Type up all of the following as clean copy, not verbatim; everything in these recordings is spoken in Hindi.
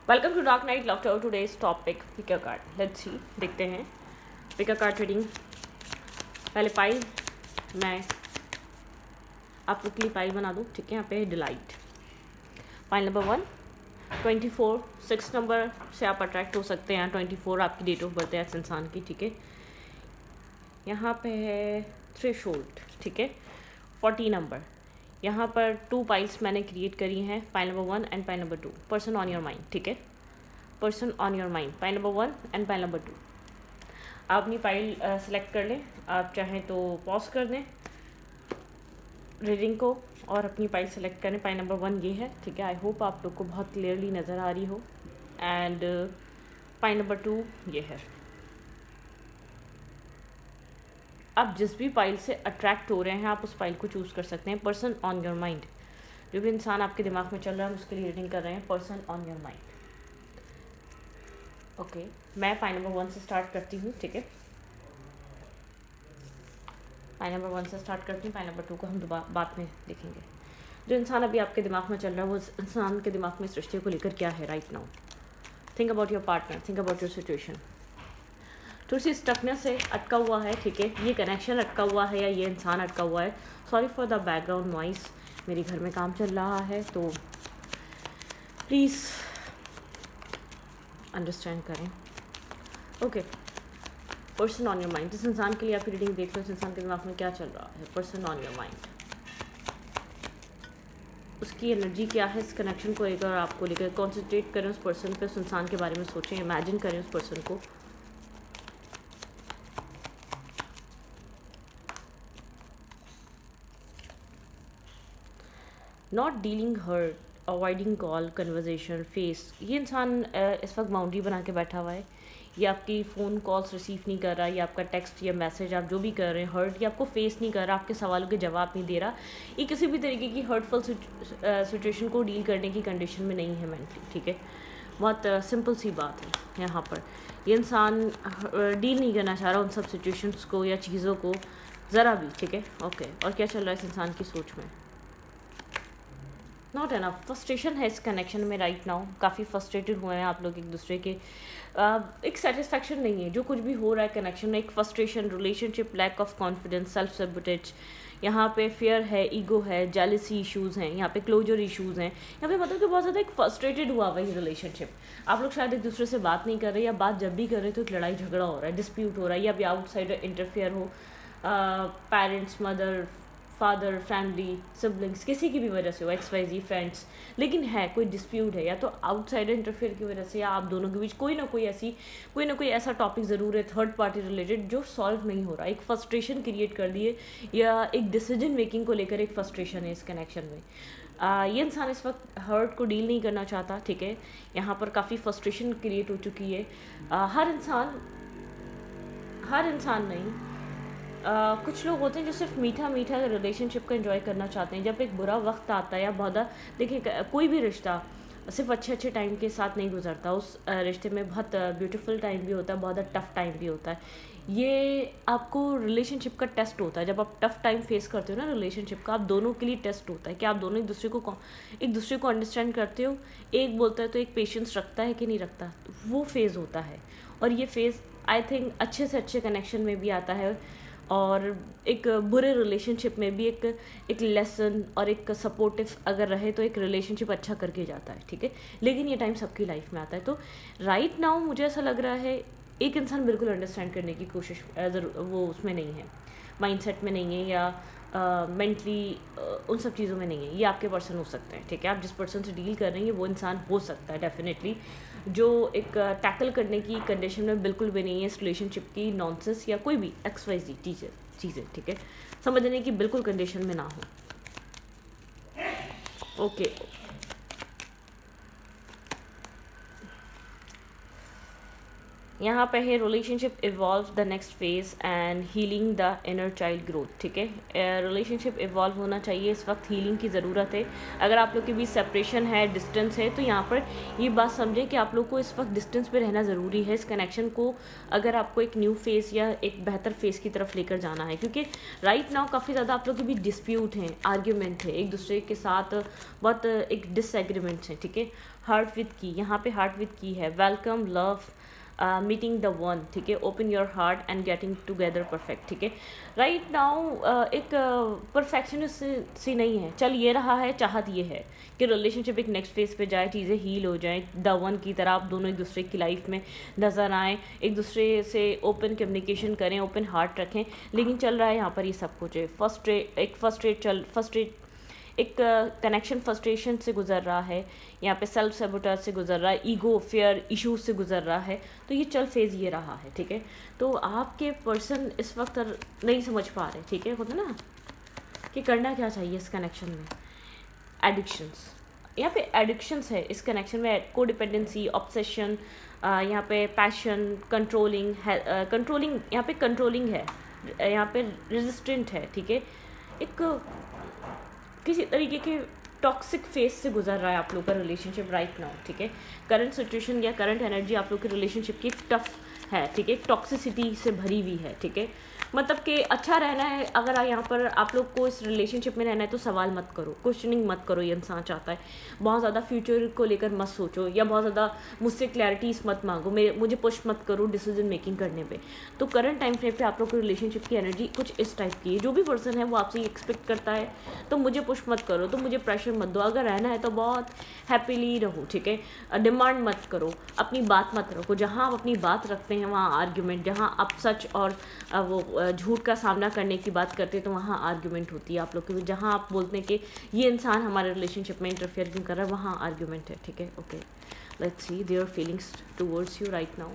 Welcome to dark night love to today's topic pick a card. Let's see, देखते हैं पिक अ कार्ड रीडिंग। पहले पाइल मैं आपको के लिए पाइल बना दूँ, ठीक है। यहाँ पे डिलाइट पाइल नंबर 1 24 6 नंबर से आप अट्रैक्ट हो सकते हैं। 24 आपकी डेट ऑफ बर्थ है इस इंसान की, ठीक है। यहाँ पे है थ्रेशोल्ड, ठीक है। 40 नंबर। यहाँ पर 2 पाइल्स मैंने क्रिएट करी हैं, pile number 1 and pile number 2। Person on your mind, ठीक है। Person on your mind, pile number 1 and pile number 2। आप अपनी पाइल सेलेक्ट कर लें, आप चाहें तो पॉज कर दें रीडिंग को और अपनी पाइल सेलेक्ट करें। पाइल नंबर 1 ये है, ठीक है। आई होप आप लोग को बहुत क्लियरली नज़र आ रही हो। एंड पाइल नंबर 2 ये है। आप जिस भी पाइल से अट्रैक्ट हो रहे हैं आप उस पाइल को चूज़ कर सकते हैं। पर्सन ऑन योर माइंड, जो भी इंसान आपके दिमाग में चल रहा है हम उसके लिए रीडिंग कर रहे हैं। Person on your mind, okay. मैं पाइल नंबर 1 से स्टार्ट करती हूँ, ठीक है। पाइल नंबर 1 से स्टार्ट करती हूँ, पाइल नंबर 2 को हम दोबारा बाद में देखेंगे। जो इंसान अभी आपके दिमाग में चल रहा है वो इंसान के दिमाग में इस रिश्ते को लेकर क्या है right now. Think about your partner, think about your situation. थोड़ी सी स्टकनेस से अटका हुआ है, ठीक है। ये कनेक्शन अटका हुआ है या ये इंसान अटका हुआ है। Sorry for the background noise, मेरे घर में काम चल रहा है तो प्लीज़ अंडरस्टैंड करें, okay. Person on your mind, जिस इंसान के लिए आप रीडिंग देख रहे हो उस इंसान के दिमाग में क्या चल रहा है। पर्सन ऑन योर माइंड, उसकी एनर्जी क्या है इस कनेक्शन को लेकर, आपको लेकर। कॉन्सेंट्रेट करें उस पर्सन पे, उस इंसान के बारे में सोचें, इमेजिन करें उस पर्सन को। Not dealing hurt, avoiding call, conversation, face. ये इंसान इस वक्त बाउंड्री बना के बैठा हुआ है। ये आपकी फ़ोन कॉल्स रिसीव नहीं कर रहा, या आपका टेक्स्ट या मैसेज आप जो भी कर रहे हैं हर्ट, या आपको फेस नहीं कर रहा, आपके सवालों के जवाब नहीं दे रहा। ये किसी भी तरीके की हर्टफुल सिचुएशन को डील करने की कंडीशन में नहीं है मेंटली, ठीक है। बहुत सिंपल सी बात है यहाँ पर। ये इंसान डील नहीं करना चाह रहा उन सब सिचुएशंस को या चीज़ों को ज़रा भी, ठीक है, ओके। और क्या चल रहा है इस इंसान की सोच में। नॉट एनफ, फ्रस्ट्रेशन है इस कनेक्शन में राइट नाउ। काफ़ी फ्रस्ट्रेटेड हुए हैं आप लोग एक दूसरे के। एक सेटिस्फैक्शन नहीं है जो कुछ भी हो रहा है कनेक्शन में। एक frustration, relationship, lack of confidence, self sabotage. यहाँ पे फियर है, ईगो है, जेलसी इश्यूज़ हैं, यहाँ पे क्लोजर इश्यूज़ हैं। यहाँ पे मतलब कि बहुत ज़्यादा एक फ्रस्ट्रेटेड हुआ वही रिलेशनशिप। आप लोग शायद एक दूसरे से बात नहीं कर रहे, या बात जब भी कर रहे तो एक लड़ाई झगड़ा हो रहा है, डिस्प्यूट हो रहा है, या भी आउटसाइडर इंटरफेयर हो, parents, mother, father, family, siblings, किसी की भी वजह से हो, XYZ फ्रेंड्स। लेकिन है कोई डिस्प्यूट है, या तो आउटसाइडर इंटरफेयर की वजह से, या आप दोनों के बीच कोई ना कोई ऐसा टॉपिक ज़रूर है थर्ड पार्टी रिलेटेड जो सॉल्व नहीं हो रहा। एक फ्रस्ट्रेशन क्रिएट कर दिए, या एक डिसीजन मेकिंग को लेकर एक फ्रस्ट्रेशन है इस कनेक्शन में। ये इंसान इस वक्त हर्ट को डील नहीं करना चाहता, ठीक है। यहाँ पर काफ़ी फ्रस्ट्रेशन क्रिएट हो चुकी है। हर इंसान नहीं, कुछ लोग होते हैं जो सिर्फ मीठा मीठा रिलेशनशिप को एंजॉय करना चाहते हैं। जब एक बुरा वक्त आता है या बहुत, देखिए कोई भी रिश्ता सिर्फ अच्छे अच्छे टाइम के साथ नहीं गुजरता। उस रिश्ते में बहुत ब्यूटीफुल टाइम भी होता है, बहुत टफ टाइम भी होता है। ये आपको रिलेशनशिप का टेस्ट होता है। जब आप टफ टाइम फेस करते हो ना रिलेशनशिप का, आप दोनों के लिए टेस्ट होता है कि आप दोनों एक दूसरे को अंडरस्टैंड करते हो। एक बोलता है तो एक पेशेंस रखता है कि नहीं रखता, वो फेज़ होता है। और ये फेज़ आई थिंक अच्छे से अच्छे कनेक्शन में भी आता है, और एक बुरे रिलेशनशिप में भी एक लेसन और एक सपोर्टिव अगर रहे तो एक रिलेशनशिप अच्छा करके जाता है, ठीक है। लेकिन ये टाइम सबकी लाइफ में आता है। तो राइट नाउ मुझे ऐसा लग रहा है एक इंसान बिल्कुल अंडरस्टैंड करने की कोशिश वो उसमें नहीं है, माइंडसेट में नहीं है, या मेंटली उन सब चीज़ों में नहीं है। ये आपके पर्सन हो सकते हैं, ठीक है। आप जिस पर्सन से डील कर रहे हैं वो इंसान हो सकता है डेफिनेटली जो एक टैकल करने की कंडीशन में बिल्कुल भी नहीं है इस रिलेशनशिप की नॉनसेंस या कोई भी XYZ चीज़ें, ठीक है, समझने की बिल्कुल कंडीशन में ना हो, ओके। यहाँ पे है relationship evolve the next phase and healing the inner child growth, ठीक है। रिलेशनशिप इवॉल्व होना चाहिए, इस वक्त हीलिंग की ज़रूरत है। अगर आप लोग के बीच सेपरेशन है, डिस्टेंस है, तो यहाँ पर ये बात समझें कि आप लोग को इस वक्त डिस्टेंस पे रहना ज़रूरी है। इस कनेक्शन को अगर आपको एक न्यू फेज़ या एक बेहतर फेज़ की तरफ लेकर जाना है, क्योंकि राइट नाउ काफ़ी ज़्यादा आप लोग के बीच डिस्प्यूट हैं, आर्ग्यूमेंट है, एक दूसरे के साथ बहुत एक डिसएग्रीमेंट्स हैं, ठीक है। हार्ट विद की, यहाँ पे हार्ट विद की है, welcome love meeting the one, ठीक है। Open your heart and getting together perfect, ठीक है। राइट नाउ एक परफेक्शनिस्ट सी नहीं है, चल ये रहा है, चाहत ये है कि रिलेशनशिप एक नेक्स्ट फेज पे जाए, चीज़ें हील हो जाएं, द वन की तरह आप दोनों एक दूसरे की लाइफ में नज़र आएँ, एक दूसरे से ओपन कम्युनिकेशन करें, ओपन हार्ट रखें। लेकिन चल रहा है यहाँ पर ये सब कुछ है, फर्स्ट्रेट एक कनेक्शन फ्रस्ट्रेशन से गुजर रहा है, यहाँ पे सेल्फ सेबोटाज से गुजर रहा है, ईगो फेयर इश्यूज से गुजर रहा है, तो ये चल फेज़ ये रहा है, ठीक है। तो आपके पर्सन इस वक्त नहीं समझ पा रहे, ठीक है, होता ना कि करना क्या चाहिए इस कनेक्शन में। एडिक्शंस, यहाँ पे एडिक्शंस है इस कनेक्शन में, को डिपेंडेंसी, ऑब्सेशन, यहाँ पे पैशन, कंट्रोलिंग यहाँ पे कंट्रोलिंग है, यहाँ पे रेजिस्टेंट है, ठीक है। एक किसी तरीके के टॉक्सिक फेस से गुजर रहा है आप लोग का रिलेशनशिप राइट नाउ, ठीक है। करंट सिचुएशन या करंट एनर्जी आप लोग के रिलेशनशिप की टफ है, ठीक है, टॉक्सिसिटी से भरी हुई है, ठीक है। मतलब कि अच्छा रहना है, अगर यहाँ पर आप लोग को इस रिलेशनशिप में रहना है तो सवाल मत करो, क्वेश्चनिंग मत करो, ये इंसान चाहता है। बहुत ज़्यादा फ्यूचर को लेकर मत सोचो, या बहुत ज़्यादा मुझसे क्लैरिटीज मत मांगो, मुझे पुश मत करो डिसीजन मेकिंग करने पे। तो करंट टाइम फ्रेम पे आप लोग की रिलेशनशिप की एनर्जी कुछ इस टाइप की है, जो भी पर्सन है वो आपसे एक्सपेक्ट करता है, तो मुझे पुश मत करो, तो मुझे प्रेशर मत दो, अगर रहना है तो बहुत हैप्पीली रहो, ठीक है। डिमांड मत करो, अपनी बात मत रखो, जहाँ आप अपनी बात रखते हैं वहाँ आर्ग्यूमेंट, जहाँ आप सच और वो झूठ का सामना करने की बात करते हैं तो वहाँ आर्ग्यूमेंट होती है आप लोग के, जहाँ आप बोलते हैं कि ये इंसान हमारे रिलेशनशिप में इंटरफेयर क्यों कर रहा है, वहाँ आर्ग्यूमेंट है, ठीक है। Okay, let's see their feelings towards you right now.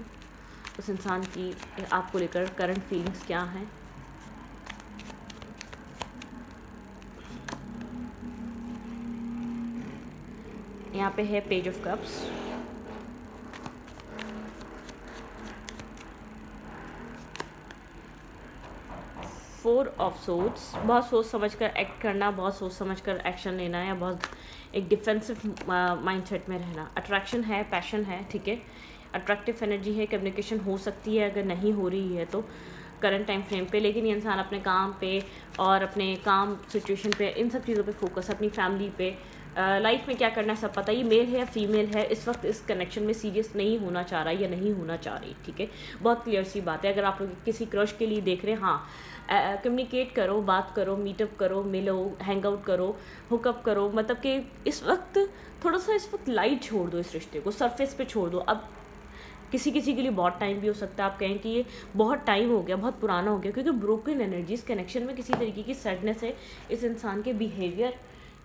उस इंसान की आपको लेकर करंट फीलिंग्स क्या हैं। यहाँ पे है page of cups, four of swords, बहुत सोच समझ कर एक्ट करना, बहुत सोच समझ कर एक्शन लेना है, या बहुत एक डिफेंसिव माइंडसेट में रहना। अट्रैक्शन है, पैशन है, ठीक है, अट्रैक्टिव एनर्जी है, कम्युनिकेशन हो सकती है, अगर नहीं हो रही है तो करंट टाइम फ्रेम पे, लेकिन ये इंसान अपने काम पे और अपने काम सिचुएशन पे, इन सब चीज़ों पे फोकस, अपनी फैमिली पे, लाइफ में क्या करना है सब पता। ये मेल है या फीमेल है, इस वक्त इस कनेक्शन में सीरियस नहीं होना चाह रहा है या नहीं होना चाह रही, ठीक है। बहुत क्लियर सी बात है, अगर आप लोग किसी क्रश के लिए देख रहे हैं, हाँ कम्युनिकेट करो, बात करो, मीटअप करो, मिलो, हैंग आउट करो, हुकअप करो, मतलब कि इस वक्त थोड़ा सा इस वक्त लाइट छोड़ दो, इस रिश्ते को सरफेस पे छोड़ दो। अब किसी किसी के लिए बहुत टाइम भी हो सकता है, आप कहें कि ये बहुत टाइम हो गया, बहुत पुराना हो गया, क्योंकि ब्रोकन एनर्जी इस कनेक्शन में किसी तरीके की सैडनेस है इस इंसान के बिहेवियर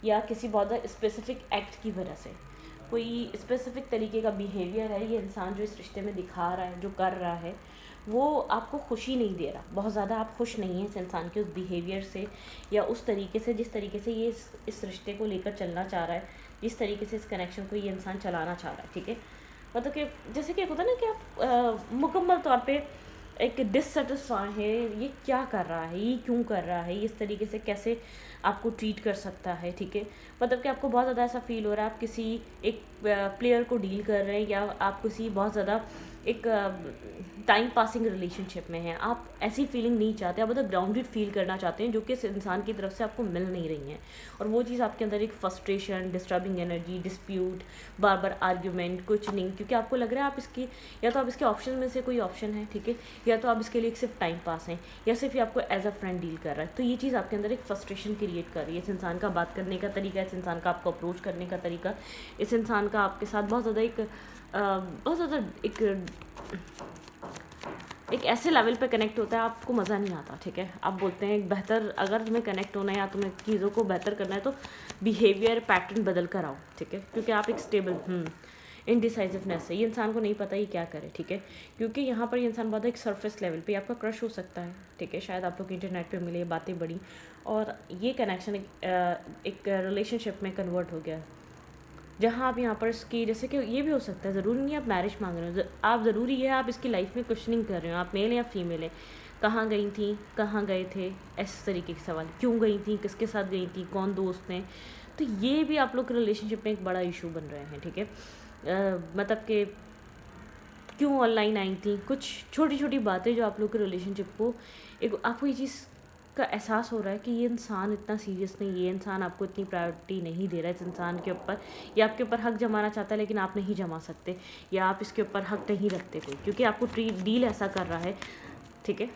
या किसी बहुत स्पेसिफिक एक्ट की वजह से। कोई स्पेसिफिक तरीके का बिहेवियर है ये इंसान जो इस रिश्ते में दिखा रहा है, जो कर रहा है, वो आपको खुशी नहीं दे रहा, बहुत ज़्यादा आप खुश नहीं हैं इस इंसान के उस बिहेवियर से या उस तरीके से जिस तरीके से ये इस रिश्ते को लेकर चलना चाह रहा है, जिस तरीके से इस कनेक्शन को ये इंसान चलाना चाह रहा है, ठीक है। मतलब कि जैसे कि होता है ना कि आप मुकम्मल तौर पे एक डिससेटिस्फाई है, ये क्या कर रहा है, ये क्यों कर रहा है, इस तरीके से कैसे आपको ट्रीट कर सकता है, ठीक है। मतलब कि आपको बहुत ज़्यादा ऐसा फील हो रहा है आप किसी एक प्लेयर को डील कर रहे हैं, या आप किसी बहुत ज़्यादा एक टाइम पासिंग रिलेशनशिप में हैं, आप ऐसी फीलिंग नहीं चाहते, आप मतलब ग्राउंडेड फील करना चाहते हैं, जो कि इस इंसान की तरफ से आपको मिल नहीं रही हैं। और वो चीज़ आपके अंदर एक फ्रस्ट्रेशन, डिस्टर्बिंग एनर्जी, डिस्प्यूट, बार बार आर्ग्यूमेंट, क्वेश्चनिंग, क्योंकि आपको लग रहा है आप इसकी या तो आप इसके ऑप्शन में से कोई ऑप्शन है, ठीक है, या तो आप इसके लिए सिर्फ टाइम पास हैं, या सिर्फ ये आपको एज अ फ्रेंड डील कर रहा है। तो ये चीज़ आपके अंदर एक फ्रस्ट्रेशन क्रिएट कर रही है। इस इंसान का बात करने का तरीका, इस इंसान का आपको अप्रोच करने का तरीका, इस इंसान का आपके साथ बहुत ज़्यादा एक ऐसे लेवल पे कनेक्ट होता है आपको मज़ा नहीं आता, ठीक है। आप बोलते हैं एक बेहतर, अगर तुम्हें कनेक्ट होना है या तुम्हें चीज़ों को बेहतर करना है तो बिहेवियर पैटर्न बदल कर आओ, ठीक है, क्योंकि आप एक स्टेबल इनडिसाइसिवनेस है, ये इंसान को नहीं पता ये क्या करे, ठीक है। क्योंकि यहाँ पर ये इंसान बहुत एक सरफेस लेवल पे आपका क्रश हो सकता है, ठीक है, शायद आप लोग इंटरनेट पे मिले, बातें बड़ी, और ये कनेक्शन एक रिलेशनशिप में कन्वर्ट हो गया। जहाँ आप यहाँ पर इसकी, जैसे कि ये भी हो सकता है, ज़रूरी नहीं आप मैरिज मांग रहे हो, आप ज़रूरी है आप इसकी लाइफ में क्वेश्चनिंग कर रहे हो, आप मेल या फीमेल है, कहाँ गई थी, कहाँ गए थे, ऐसे तरीके के सवाल, क्यों गई थी, किसके साथ गई थी, कौन दोस्त हैं। तो ये भी आप लोग के रिलेशनशिप में एक बड़ा इशू बन रहे हैं, ठीक है। मतलब कि क्यों ऑनलाइन आई थी, कुछ छोटी छोटी बातें जो आप लोग के रिलेशनशिप को, एक आपको ये चीज़ का एहसास हो रहा है कि ये इंसान इतना सीरियस नहीं, ये इंसान आपको इतनी प्रायोरिटी नहीं दे रहा है इस इंसान के ऊपर, या आपके ऊपर हक जमाना चाहता है लेकिन आप नहीं जमा सकते, या आप इसके ऊपर हक नहीं रखते कोई, क्योंकि आपको डील ऐसा कर रहा है, ठीक है।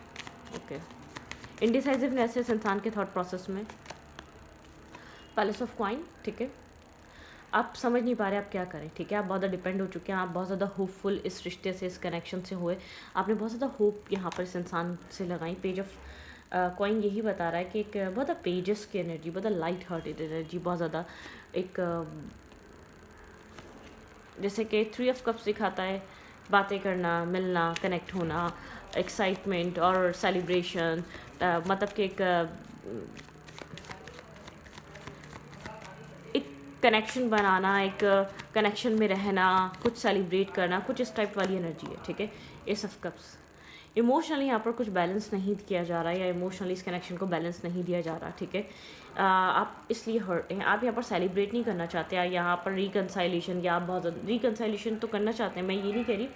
ओके, इंडिसाइसिवनेस है इस इंसान के थॉट प्रोसेस में, पैलेस ऑफ कॉइन, ठीक है। आप समझ नहीं पा रहे आप क्या करें, ठीक है। आप बहुत ज़्यादा डिपेंड हो चुके हैं, आप बहुत ज़्यादा होपफुल इस रिश्ते से, इस कनेक्शन से हुए, आपने बहुत ज़्यादा होप यहाँ पर इस इंसान से लगाई। पेज ऑफ कॉइन यही बता रहा है कि एक बहुत ज़्यादा पेजेस की एनर्जी, बहुत ज़्यादा लाइट हार्टेड एनर्जी, बहुत ज़्यादा एक जैसे कि 3 ऑफ कप्स दिखाता है, बातें करना, मिलना, कनेक्ट होना, एक्साइटमेंट और सेलिब्रेशन, मतलब कि एक कनेक्शन बनाना, एक कनेक्शन में रहना, कुछ सेलिब्रेट करना, कुछ इस टाइप वाली एनर्जी है, ठीक है। एस ऑफ कप्स, इमोशनली यहाँ पर कुछ बैलेंस नहीं किया जा रहा है, या इमोशनली इस कनेक्शन को बैलेंस नहीं दिया जा रहा, ठीक है। आप इसलिए हर्ट हैं, आप यहाँ पर सेलिब्रेट नहीं करना चाहते, या यहाँ पर रिकनसाइलेशन, या आप बहुत रिकनसाइलेशन तो करना चाहते हैं, मैं ये नहीं कह रही,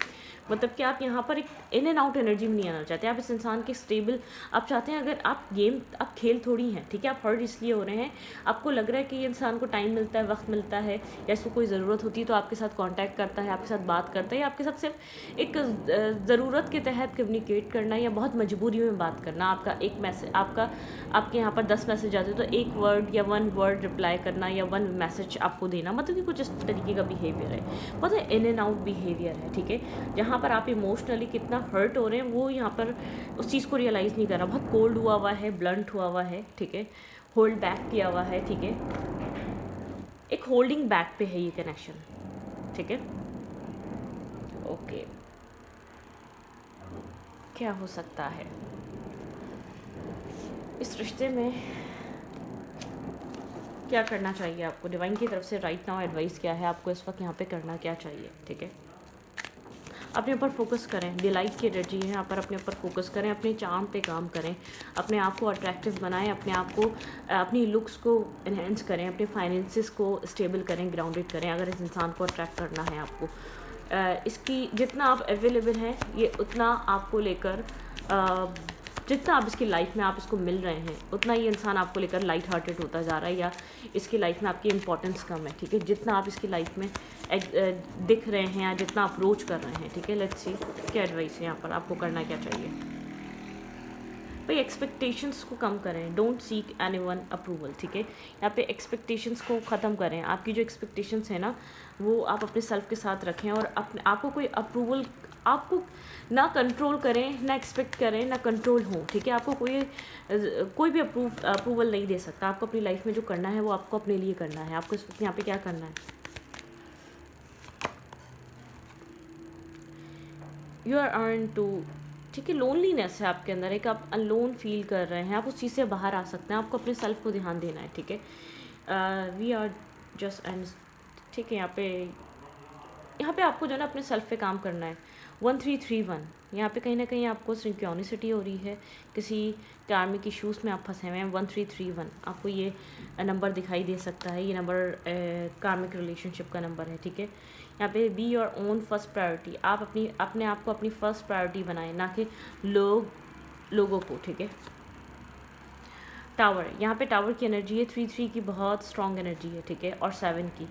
मतलब कि आप यहाँ पर एक इन एंड आउट एनर्जी में नहीं आना चाहते, आप इस इंसान के स्टेबल आप चाहते हैं। अगर आप गेम, आप खेल थोड़ी हैं, ठीक है, आप हर्ट इसलिए हो रहे हैं, आपको लग रहा है कि ये इंसान को टाइम मिलता है, वक्त मिलता है, या इसको कोई ज़रूरत होती है तो आपके साथ कांटेक्ट करता है, आपके साथ बात करता है, या आपके साथ सिर्फ एक ज़रूरत के तहत कम्युनिकेट करना, या बहुत मजबूरी में बात करना। आपका एक मैसेज, आपके यहाँ पर 10 मैसेज आते हैं तो एक वर्ड या 1 वर्ड रिप्लाई करना, या 1 मैसेज आपको देना, मतलब कि कुछ इस तरीके का बिहेवियर है, बहुत इन एंड आउट बिहेवियर है, ठीक है। जहाँ पर आप इमोशनली कितना हर्ट हो रहे हैं वो यहाँ पर उस चीज़ को रियलाइज़ नहीं कर रहा, बहुत कोल्ड हुआ है, ब्लंट हुआ है, ठीक है, होल्ड बैक किया हुआ है, ठीक है, एक होल्डिंग बैक पे है ये कनेक्शन, ठीक है। ओके, क्या हो सकता है इस रिश्ते में, क्या करना चाहिए आपको, डिवाइन की तरफ से राइट नाउ एडवाइस क्या है, आपको इस वक्त यहाँ पे करना क्या चाहिए, ठीक है। अपने ऊपर फोकस करें, डिलाइट की एनर्जी है यहाँ पर, अपने ऊपर फोकस करें, अपने चार्म पे काम करें, अपने आप को अट्रैक्टिव बनाएं, अपने आप को, अपनी लुक्स को इन्हेंस करें, अपने फाइनेंसिस को स्टेबल करें, ग्राउंडेड करें, अगर इस इंसान को अट्रैक्ट करना है आपको। इसकी जितना आप अवेलेबल हैं, ये उतना आपको लेकर, जितना आप इसकी लाइफ में आप इसको मिल रहे हैं, उतना ये इंसान आपको लेकर लाइट हार्टेड होता जा रहा है, या इसकी लाइफ में आपकी इंपॉर्टेंस कम है, ठीक है। जितना आप इसकी लाइफ में दिख रहे हैं, या जितना अप्रोच कर रहे हैं, ठीक है। लेट्स सी क्या एडवाइस है यहाँ पर, आपको करना क्या चाहिए भाई। एक्सपेक्टेशंस को कम करें, डोंट सीक एनीवन अप्रूवल, ठीक है। यहाँ पे एक्सपेक्टेशंस को ख़त्म करें, आपकी जो एक्सपेक्टेशंस है ना वो आप अपने सेल्फ के साथ रखें, और अपने आपको कोई अप्रूवल, आपको ना कंट्रोल करें, ना एक्सपेक्ट करें, ना कंट्रोल हो, ठीक है। आपको कोई भी अप्रूवल नहीं दे सकता, आपको अपनी लाइफ में जो करना है वो आपको अपने लिए करना है। आपको इस वक्त यहाँ पे क्या करना है, यू आर अर्न टू, ठीक है। लोनलीनेस है आपके अंदर, एक आप अनलोन फील कर रहे हैं, आप उस चीज़ से बाहर आ सकते हैं, आपको अपने सेल्फ को ध्यान देना है, ठीक है। वी आर जस्ट एंड, ठीक है। यहाँ पे आपको जो है ना अपने सेल्फ पे काम करना है। 1331 यहाँ पे कहीं ना कहीं आपको सिंक्रोनिसिटी हो रही है, किसी कार्मिक इश्यूज़ में आप फंसे हुए हैं। 1331 आपको ये नंबर दिखाई दे सकता है, ये नंबर कार्मिक रिलेशनशिप का नंबर है, ठीक है। यहाँ पे be your own first priority, आप अपने आप को अपनी फर्स्ट प्रायोरिटी बनाएं, ना कि लोगों को, ठीक है। टावर, यहाँ पे टावर की एनर्जी है, 3 की बहुत स्ट्रॉन्ग एनर्जी है, ठीक है, और 7 की।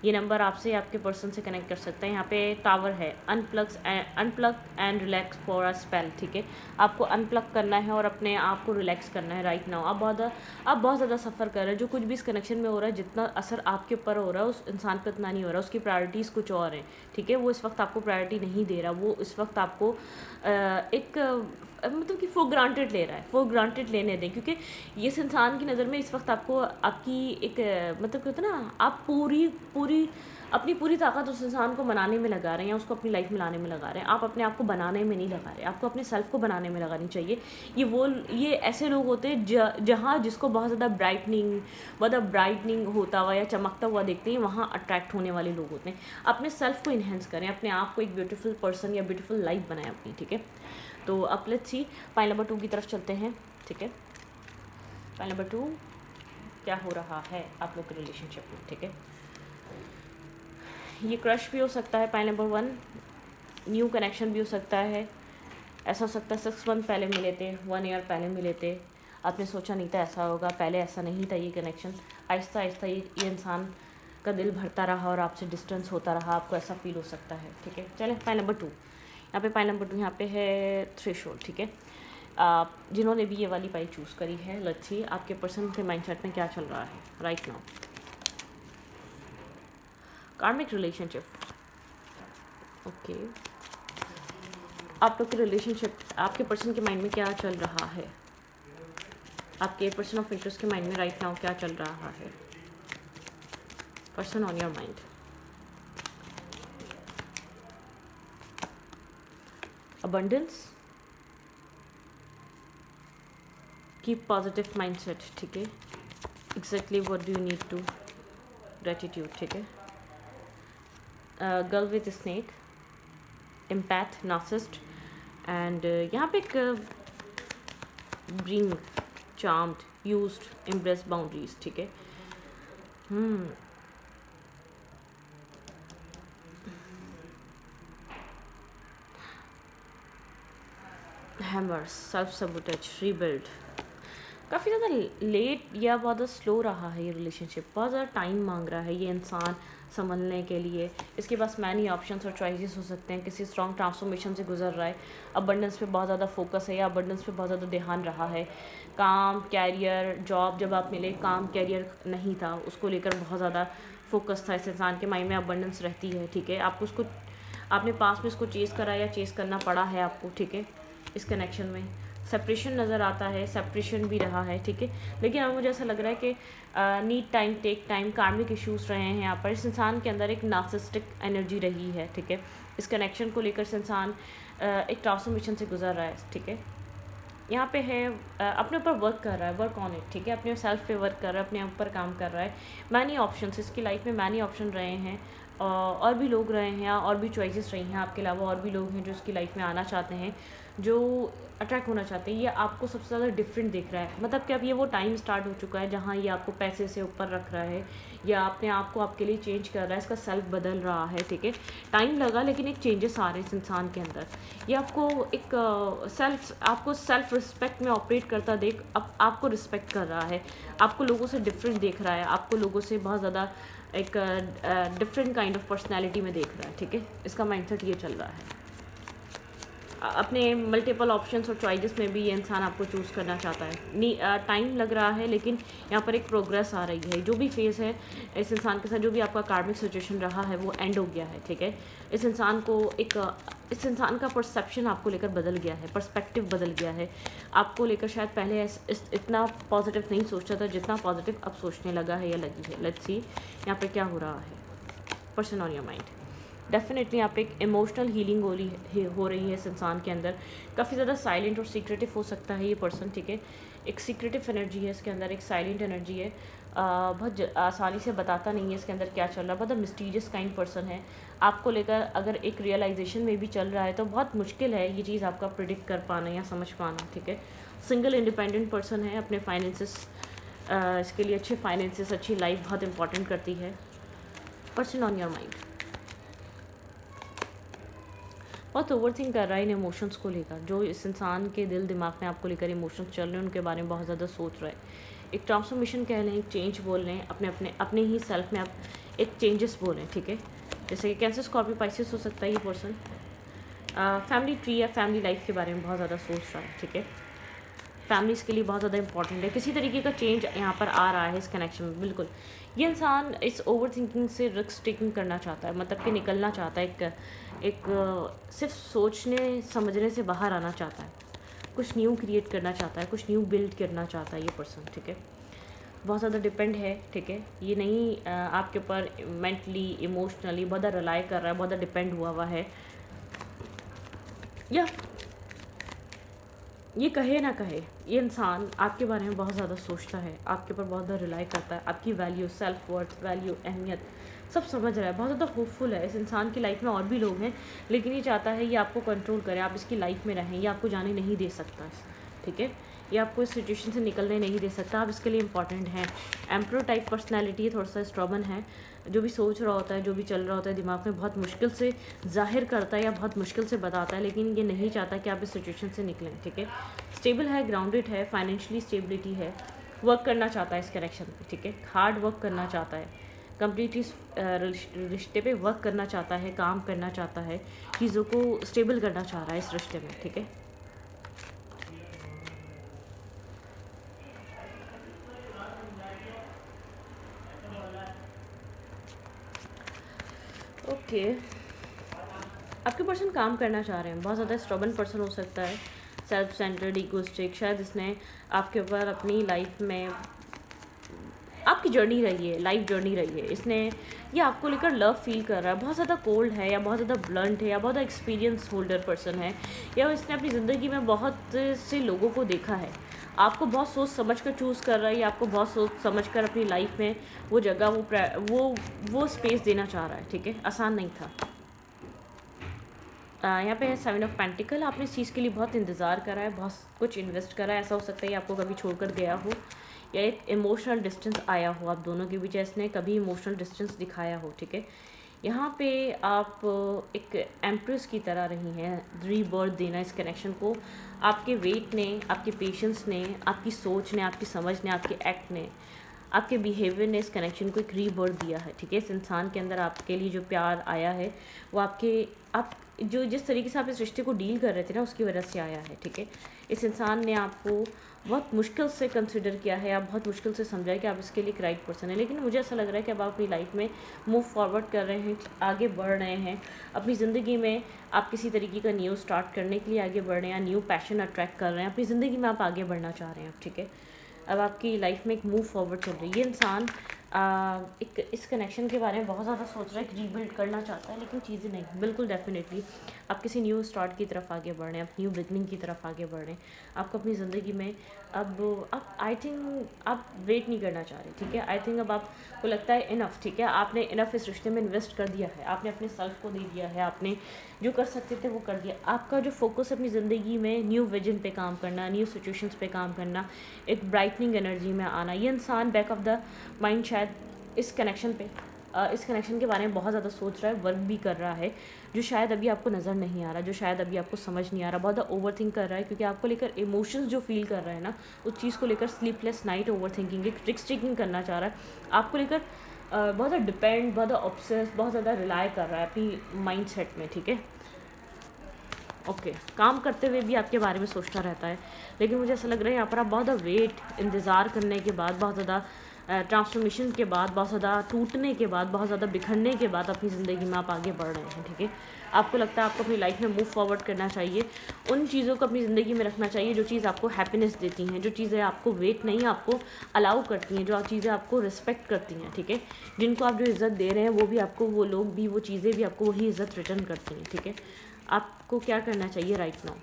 ये नंबर आपसे आपके पर्सन से कनेक्ट कर सकता है। यहाँ पे टावर है, unplug and relax for a spell, ठीक है। आपको अनप्लग करना है और अपने आप को रिलैक्स करना है राइट नाउ। आप बहुत ज़्यादा सफ़र कर रहे हैं, जो कुछ भी इस कनेक्शन में हो रहा है, जितना असर आपके ऊपर हो रहा है उस इंसान पर इतना नहीं हो रहा, उसकी प्रायोरिटीज़ कुछ और हैं, ठीक है। वो इस वक्त आपको प्रायोरिटी नहीं दे रहा, वो इस वक्त आपको मतलब कि फॉर ग्रांटेड ले रहा है। फॉर ग्रांटेड लेने दें, क्योंकि इस इंसान की नज़र में इस वक्त आपको आपकी एक मतलब कहते हैं ना, आप पूरी अपनी पूरी ताकत उस इंसान को बनाने में लगा रहे हैं या उसको अपनी लाइफ में लाने में लगा रहे हैं, आप अपने आप को बनाने में नहीं लगा रहे, आपको अपने सेल्फ को बनाने में लगानी चाहिए। ये ऐसे लोग होते हैं जहाँ जिसको बहुत ज़्यादा ब्राइटनिंग होता हुआ या चमकता हुआ देखते हैं, वहाँ अट्रैक्ट होने वाले लोग होते हैं। अपने सेल्फ को इन्हेंस करें, अपने आप को एक ब्यूटीफुल पर्सन या ब्यूटीफुल लाइफ बनाएं अपनी, ठीक है। तो अब लेट्स सी पॉइंट नंबर 2 की तरफ चलते हैं, ठीक है। पॉइंट नंबर 2 क्या हो रहा है आप लोग के रिलेशनशिप में, ठीक है। ये क्रश भी हो सकता है, पॉइंट नंबर 1 न्यू कनेक्शन भी हो सकता है। ऐसा हो सकता है 6 मंथ पहले मिले थे, 1 ईयर पहले मिले थे, आपने सोचा नहीं था ऐसा होगा, पहले ऐसा नहीं था ये कनेक्शन, आहिस्ता आहिस्ता ये इंसान का दिल भरता रहा और आपसे डिस्टेंस होता रहा, आपको ऐसा फील हो सकता है, ठीक है। चलें पॉइंट नंबर 2, यहाँ पे पॉइंट नंबर 2 यहाँ पे है थ्रेशोल्ड, ठीक है। आप जिन्होंने भी ये वाली पाई चूज़ करी है, लेट्स सी आपके पर्सन के माइंडसेट में क्या चल रहा है राइट नाउ। कार्मिक रिलेशनशिप, ओके। आप लोग के रिलेशनशिप, आपके पर्सन के माइंड में क्या चल रहा है, आपके पर्सन ऑफ इंटरेस्ट के माइंड में राइट नाउ क्या चल रहा है, person on your mind. Abundance, keep positive mindset, ठीक है। Exactly what do you need to, gratitude, ठीक है। Girl with snake, empath, narcissist and यहाँ पे एक bring, charmed, used, embrace boundaries, ठीक है। Hammer, self sabotage, rebuild. काफ़ी ज़्यादा लेट या बहुत ज़्यादा स्लो रहा है ये रिलेशनशिप, बहुत ज़्यादा टाइम मांग रहा है ये इंसान संभलने के लिए। इसके पास मैनी ऑप्शंस और चॉइसेस हो सकते हैं, किसी स्ट्रॉन्ग ट्रांसफॉर्मेशन से गुजर रहा है, अबंडेंस पे बहुत ज़्यादा फोकस है या अबंडेंस पे बहुत ज़्यादा ध्यान रहा है। काम, कैरियर, जॉब, जब आप मिले काम कैरियर नहीं था, उसको लेकर बहुत ज़्यादा फोकस था इस इंसान के माइंड में, अबंडेंस रहती है, ठीक है। आपको उसको, आपने पास में इसको चेज़ करा या चेज़ करना पड़ा है आपको, ठीक है। इस कनेक्शन में सेपरेशन नज़र आता है, सेपरेशन भी रहा है, ठीक है। लेकिन अब मुझे ऐसा लग रहा है कि नीड टाइम, टेक टाइम, कार्मिक इश्यूज रहे हैं यहाँ पर। इस इंसान के अंदर एक नार्सिसिस्टिक एनर्जी रही है, ठीक है। इस कनेक्शन को लेकर इस इंसान एक ट्रांसफॉर्मेशन से गुजर रहा है, ठीक है। यहाँ पे है अपने ऊपर वर्क कर रहा है, वर्क ऑन इट, ठीक है। अपने सेल्फ पे वर्क कर रहा है, अपने ऊपर काम कर रहा है। मैनी ऑप्शंस इसकी लाइफ में, मैनी ऑप्शन रहे हैं, और भी लोग रहे हैं और भी चॉइसेस रही हैं आपके अलावा, और भी लोग हैं जो इसकी लाइफ में आना चाहते हैं, जो अट्रैक्ट होना चाहते हैं। ये आपको सबसे ज़्यादा डिफरेंट दिख रहा है, मतलब कि अब ये वो टाइम स्टार्ट हो चुका है जहाँ ये आपको पैसे से ऊपर रख रहा है या अपने आप को आपके लिए चेंज कर रहा है, इसका सेल्फ बदल रहा है, ठीक है। टाइम लगा लेकिन एक चेंजेस आ रहे हैं इस इंसान के अंदर। ये आपको एक आपको सेल्फ रिस्पेक्ट में ऑपरेट करता देख आपको रिस्पेक्ट कर रहा है, आपको लोगों से डिफरेंट देख रहा है, आपको लोगों से बहुत ज़्यादा एक डिफरेंट काइंड ऑफ पर्सनैलिटी में देख रहा है, ठीक है। इसका माइंडसेट ये चल रहा है। अपने मल्टीपल ऑप्शंस और चॉइसेस में भी ये इंसान आपको चूज़ करना चाहता है। टाइम लग रहा है लेकिन यहाँ पर एक प्रोग्रेस आ रही है। जो भी फेज़ है इस इंसान के साथ, जो भी आपका कार्मिक सिचुएशन रहा है वो एंड हो गया है, ठीक है। इस इंसान का परसेप्शन आपको लेकर बदल गया है, पर्सपेक्टिव बदल गया है आपको लेकर। शायद पहले इतना पॉजिटिव नहीं सोचता था जितना पॉजिटिव अब सोचने लगा है या लगी है। लेट्स सी यहाँ पे क्या हो रहा है person on your mind. Definitely यहाँ पे एक इमोशनल हीलिंग हो रही है इस इंसान के अंदर। काफ़ी ज़्यादा साइलेंट और सीक्रेटिव हो सकता है ये पर्सन, ठीक है। एक सीक्रेटिव एनर्जी है इसके अंदर, एक साइलेंट एनर्जी है, बहुत आसानी से बताता नहीं है इसके अंदर क्या चल रहा है, बहुत मिस्टीरियस काइंड पर्सन है। आपको लेकर अगर एक रियलाइजेशन में भी चल रहा है तो बहुत मुश्किल है ये चीज़ आपका प्रिडिक्ट कर पाना या समझ पाना, ठीक है। सिंगल इंडिपेंडेंट पर्सन है, अपने फाइनेंसेस इसके लिए अच्छे फाइनेंसेस, अच्छी लाइफ बहुत इंपॉर्टेंट करती है। पर्सन ऑन योर माइंड बहुत ओवर थिंक कर रहा है इन इमोशंस को लेकर। जो इस इंसान के दिल दिमाग में आपको लेकर इमोशंस चल रहे हैं उनके बारे में बहुत ज़्यादा सोच रहा है। एक ट्रांसफॉर्मेशन कह लें, एक चेंज बोल रहे हैं, अपने ही सेल्फ में आप एक चेंजेस बोल रहे हैं, ठीक है। जैसे कि कैंसर, स्कॉर्पियो, पाइसेस हो सकता है ये पर्सन। फैमिली ट्री या फैमिली लाइफ के बारे में बहुत ज़्यादा सोच रहा है, ठीक है। फैमिली इसके लिए बहुत ज़्यादा इंपॉर्टेंट है। किसी तरीके का चेंज यहाँ पर आ रहा है इस कनेक्शन में। बिल्कुल ये इंसान इस ओवर थिंकिंग से रिस्क टेकिंग करना चाहता है, मतलब कि निकलना चाहता है, एक सिर्फ सोचने समझने से बाहर आना चाहता है, कुछ न्यू क्रिएट करना चाहता है, कुछ न्यू बिल्ड करना चाहता है ये पर्सन, ठीक है। बहुत ज़्यादा डिपेंड है, ठीक है। ये नहीं आपके ऊपर मेंटली इमोशनली बहुत ज़्यादा रिलाई कर रहा है, बहुत ज़्यादा डिपेंड हुआ हुआ है, या ये कहे ना कहे, ये इंसान आपके बारे में बहुत ज़्यादा सोचता है, आपके ऊपर बहुत ज़्यादा रिलाई करता है, आपकी वैल्यू, सेल्फ वर्थ, वैल्यू, अहमियत सब समझ रहा है, बहुत ज़्यादा होपफुल है। इस इंसान की लाइफ में और भी लोग हैं, लेकिन ये चाहता है ये आपको कंट्रोल करे, आप इसकी लाइफ में रहें, ये आपको जाने नहीं दे सकता, ठीक है। ये आपको इस सिचुएशन से निकलने नहीं दे सकता, आप इसके लिए इंपॉर्टेंट हैं। एम्प्रो टाइप पर्सनैलिटी है, थोड़ा सा स्ट्रॉबन है, जो भी सोच रहा होता है, जो भी चल रहा होता है दिमाग में, बहुत मुश्किल से जाहिर करता है या बहुत मुश्किल से बताता है, लेकिन ये नहीं चाहता कि आप इस सिचुएशन से निकलें, ठीक है। स्टेबल है, ग्राउंडेड है, फाइनेंशियली स्टेबिलिटी है, वर्क करना चाहता है इस कनेक्शन पे, ठीक है। हार्ड वर्क करना चाहता है, कम्प्लीटली रिश्ते पे वर्क करना चाहता है, काम करना चाहता है, चीज़ों को स्टेबल करना चाह रहा है इस रिश्ते में, ठीक है। ओके, आपके पर्सन काम करना चाह रहे हैं, बहुत ज़्यादा स्ट्रॉबन पर्सन हो सकता है, सेल्फ सेंटर्ड, इगोइस्टिक, शायद इसने आपके ऊपर अपनी लाइफ में, आपकी जर्नी रही है, लाइफ जर्नी रही है, इसने ये आपको लेकर लव फील कर रहा है, बहुत ज़्यादा कोल्ड है या बहुत ज़्यादा ब्लंट है या बहुत एक्सपीरियंस होल्डर पर्सन है, या इसने अपनी ज़िंदगी में बहुत से लोगों को देखा है, आपको बहुत सोच समझ कर चूज़ कर रहा है, या आपको बहुत सोच समझ कर अपनी लाइफ में वो जगह, वो स्पेस देना चाह रहा है, ठीक है। आसान नहीं था। यहाँ पे है 7 ऑफ पेंटिकल, आपने इस चीज़ के लिए बहुत इंतज़ार करा है, बहुत कुछ इन्वेस्ट करा है, ऐसा हो सकता है आपको कभी छोड़कर गया हो, या एक इमोशनल डिस्टेंस आया हो आप दोनों के बीच, इसने कभी इमोशनल डिस्टेंस दिखाया हो, ठीक है। यहाँ पे आप एक एम्प्रेस की तरह रही हैं, रीबर्थ देना इस कनेक्शन को, आपके वेट ने, आपके पेशेंस ने, आपकी सोच ने, आपकी समझ ने, आपके एक्ट ने, आपके बिहेवियर ने इस कनेक्शन को एक रीबर्थ दिया है, ठीक है। इस इंसान के अंदर आपके लिए जो प्यार आया है वो आप जो जिस तरीके से आप इस रिश्ते को डील कर रहे थे ना, उसकी वजह से आया है, ठीक है। इस इंसान ने आपको बहुत मुश्किल से कंसिडर किया है, आप बहुत मुश्किल से समझा है कि आप इसके लिए एक राइट पर्सन है, लेकिन मुझे ऐसा लग रहा है कि अब आप अपनी लाइफ में मूव फॉरवर्ड कर रहे हैं, आगे बढ़ रहे हैं अपनी ज़िंदगी में, आप किसी तरीके का न्यू स्टार्ट करने के लिए आगे बढ़ रहे हैं, न्यू पैशन अट्रैक्ट कर रहे हैं, अपनी ज़िंदगी में आप आगे बढ़ना चाह रहे हैं, ठीक है। अब आपकी लाइफ में एक मूव फॉरवर्ड चल रही है। ये इंसान एक इस कनेक्शन के बारे में बहुत ज़्यादा सोच रहा है, एक रीबिल्ड करना चाहता है, लेकिन चीज़ें नहीं, बिल्कुल डेफिनेटली आप किसी न्यू स्टार्ट की तरफ आगे बढ़ रहे हैं, आप न्यू बिगनिंग की तरफ आगे बढ़ रहे हैं, आपको अपनी ज़िंदगी में अब आप आई थिंक आप वेट नहीं करना चाह रहे, ठीक है। आई थिंक अब आपको लगता है इनफ, ठीक है, आपने इनफ इस रिश्ते में इन्वेस्ट कर दिया है, आपने अपने सेल्फ को दे दिया है, आपने जो कर सकते थे वो कर दिया। आपका जो फोकस अपनी ज़िंदगी में न्यू विजन पे काम करना, न्यू सिचुएशंस पे काम करना, एक ब्राइटनिंग एनर्जी में आना, ये इंसान बैक ऑफ द माइंड शायद इस कनेक्शन पे इस कनेक्शन के बारे में बहुत ज़्यादा सोच रहा है, वर्क भी कर रहा है, जो शायद अभी आपको नज़र नहीं आ रहा, जो शायद अभी आपको समझ नहीं आ रहा, बहुत ज़्यादा ओवर थिंक कर रहा है, क्योंकि आपको लेकर इमोशंस जो फील कर रहा है ना, उस चीज़ को लेकर स्लीपलेस नाइट ओवर थिंकिंग, एक ट्रिक्स टेकिंग करना चाह रहा है, आपको लेकर बहुत ज़्यादा डिपेंड, बहुत ज़्यादा ऑब्सेस, बहुत ज़्यादा रिलाई कर रहा है अपनी माइंड सेट में, ठीक है। ओके, काम करते हुए भी आपके बारे में सोचता रहता है, लेकिन मुझे ऐसा लग रहा है यहाँ पर आप बहुत ज़्यादा वेट, इंतज़ार करने के बाद, बहुत ज़्यादा ट्रांसफॉर्मेशन के बाद, बहुत ज़्यादा टूटने के बाद, बहुत ज़्यादा बिखरने के बाद अपनी ज़िंदगी में आप आगे बढ़ रहे हैं, ठीक है। आपको लगता है आपको अपनी लाइफ में मूव फॉरवर्ड करना चाहिए, उन चीज़ों को अपनी ज़िंदगी में रखना चाहिए जो चीज़ आपको हैप्पीनेस देती हैं, जो चीज़ें आपको वेट नहीं आपको अलाउ करती हैं, जो चीज़ें आपको रिस्पेक्ट करती हैं, ठीक है। जिनको आप जो इज़्ज़त दे रहे हैं वो भी आपको, वो लोग भी, वो चीज़ें भी आपको वही इज़्ज़त रिटर्न करती हैं, ठीक है। आपको क्या करना चाहिए राइट नाउ,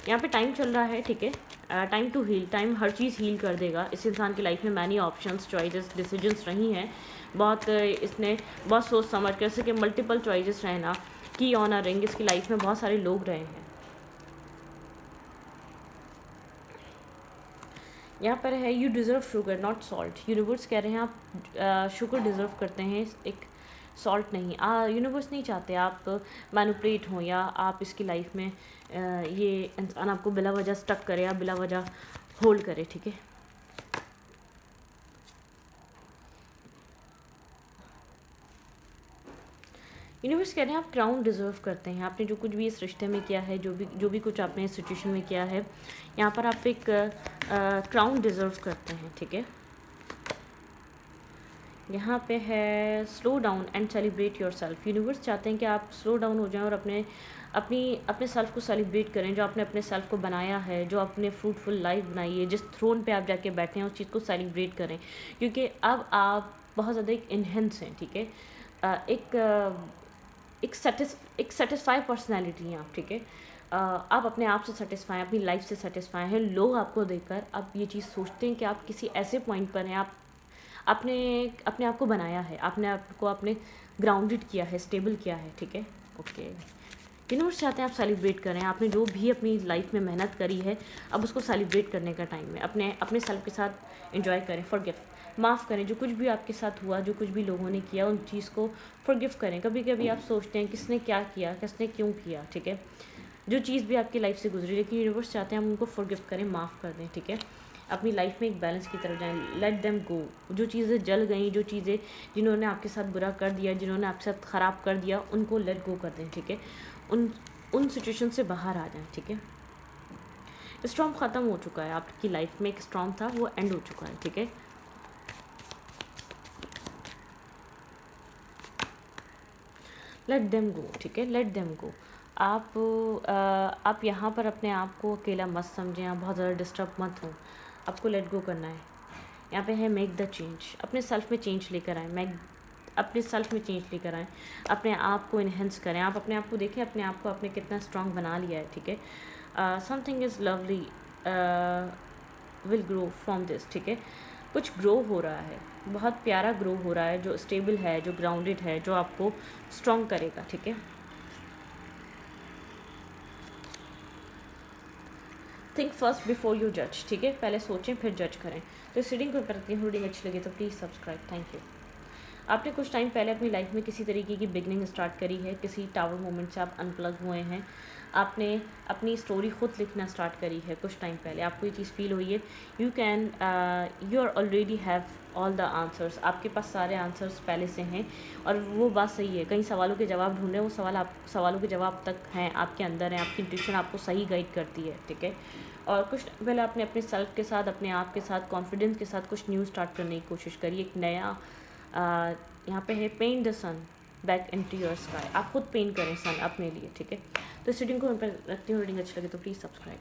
यहाँ पे टाइम चल रहा है, ठीक है। टाइम टू हील, टाइम हर चीज़ हील कर देगा। इस इंसान की लाइफ में मैनी ऑप्शंस, चॉइसेस, डिसीजंस रही हैं, बहुत इसने बहुत सोच समझ कर, जैसे कि मल्टीपल चॉइसेस रहे ना, की ऑन अ रिंग, इसकी लाइफ में बहुत सारे लोग रहे हैं। यहाँ पर है you deserve sugar not salt, universe कह रहे हैं आप शुगर डिज़र्व करते हैं, एक सॉल्ट नहीं। यूनिवर्स नहीं चाहते आप मैनिपुलेट हों, या आप इसकी लाइफ में ये इंसान आपको बिला वजह स्टक करे या बिला वजह होल्ड करे, ठीक है। यूनिवर्स कह रहे हैं आप क्राउन डिज़र्व करते हैं, आपने जो कुछ भी इस रिश्ते में किया है, जो भी कुछ आपने इस सिचुएशन में किया है, यहाँ पर आप एक क्राउन डिज़र्व करते हैं, ठीक है। यहाँ पे है slow down and celebrate your self. Universe चाहते हैं कि आप स्लो डाउन हो जाएं और अपनी अपने सेल्फ को सेलिब्रेट करें, जो आपने अपने सेल्फ को बनाया है, जो आपने फ्रूटफुल लाइफ बनाई है, जिस थ्रोन पे आप जाके बैठे हैं उस चीज़ को सेलिब्रेट करें, क्योंकि अब आप बहुत ज़्यादा एक इनहेंस हैं, ठीक है। एक सेटिस्फाई पर्सनैलिटी हैं आप, ठीक है। आप अपने आप से सेटिस्फाई, अपनी लाइफ से सेटिस्फाई हैं। लोग आपको देखकर अब ये चीज़ सोचते हैं कि आप किसी ऐसे पॉइंट पर हैं, आप आपने अपने आप को बनाया है, आपने आपको आपने ग्राउंडेड किया है, स्टेबल किया है, ठीक है। ओके, यूनिवर्स चाहते हैं आप सेलिब्रेट करें, आपने जो भी अपनी लाइफ में मेहनत करी है अब उसको सेलिब्रेट करने का टाइम है। अपने अपने सेल्फ के साथ एंजॉय करें, फॉरगिव, माफ़ करें जो कुछ भी आपके साथ हुआ, जो कुछ भी लोगों ने किया उन चीज़ को फॉरगिव करें। कभी कभी आप सोचते हैं किसने क्या किया, किसने क्यों किया, ठीक है। जो चीज़ भी आपकी लाइफ से गुजरी, लेकिन यूनिवर्स चाहते हैं हम उनको फॉरगिव करें, माफ़ कर दें, ठीक है। अपनी लाइफ में एक बैलेंस की तरफ जाएं, लेट देम गो। जो चीज़ें जल गई, जो चीज़ें जिन्होंने आपके साथ बुरा कर दिया, जिन्होंने आपके साथ ख़राब कर दिया, उनको लेट गो कर दें, ठीक है। उन उन सिचुएशन से बाहर आ जाएं, ठीक है। स्टॉर्म ख़त्म हो चुका है, आपकी लाइफ में एक स्टॉर्म था वो एंड हो चुका है, ठीक है। लेट देम गो, ठीक है, लेट देम गो। आप यहाँ पर अपने आप को अकेला मत समझें, आप बहुत ज़्यादा डिस्टर्ब मत हों, आपको लेट गो करना है। यहाँ पे है मेक द चेंज, अपने सेल्फ में चेंज लेकर आएँ, अपने सेल्फ में चेंज लेकर आएँ, अपने आप को इन्हेंस करें। आप अपने आप को देखें, अपने आप को आपने कितना स्ट्रांग बना लिया है, ठीक है। Something is lovely will grow from this, ठीक है। कुछ ग्रो हो रहा है, बहुत प्यारा ग्रो हो रहा है, जो स्टेबल है, जो ग्राउंडेड है, जो आपको स्ट्रांग करेगा, ठीक है। थिंक फर्स्ट बिफोर यू जज, ठीक है, पहले सोचें फिर जज करें। तो इस रीडिंग को करती हूँ, रीडिंग अच्छी लगी तो प्लीज़ सब्सक्राइब, थैंक यू। आपने कुछ टाइम पहले अपनी लाइफ में किसी तरीके की बिगनिंग स्टार्ट करी है, किसी टावर मोमेंट से आप अनप्लग हुए हैं, आपने अपनी स्टोरी खुद लिखना स्टार्ट करी है कुछ टाइम पहले, आपको ये चीज़ फील हुई है। You are already have all the answers, आपके पास सारे आंसर्स पहले से हैं, और वो बात सही है। कई सवालों के जवाब ढूंढे, वो सवालों के जवाब तक हैं, आपके अंदर हैं, आपकी इंट्यूशन आपको सही गाइड करती है, ठीक है। और कुछ पहले आपने अपने सेल्फ के साथ, अपने आप के साथ, कॉन्फिडेंस के साथ कुछ न्यू स्टार्ट करने की कोशिश करी, एक नया। यहाँ पे है paint the sun back in to your sky, आप खुद पेंट करें सन अपने लिए, ठीक है। तो इस रीडिंग को मैं रखती हूँ, रीडिंग अच्छी लगे तो प्लीज़ सब्सक्राइब।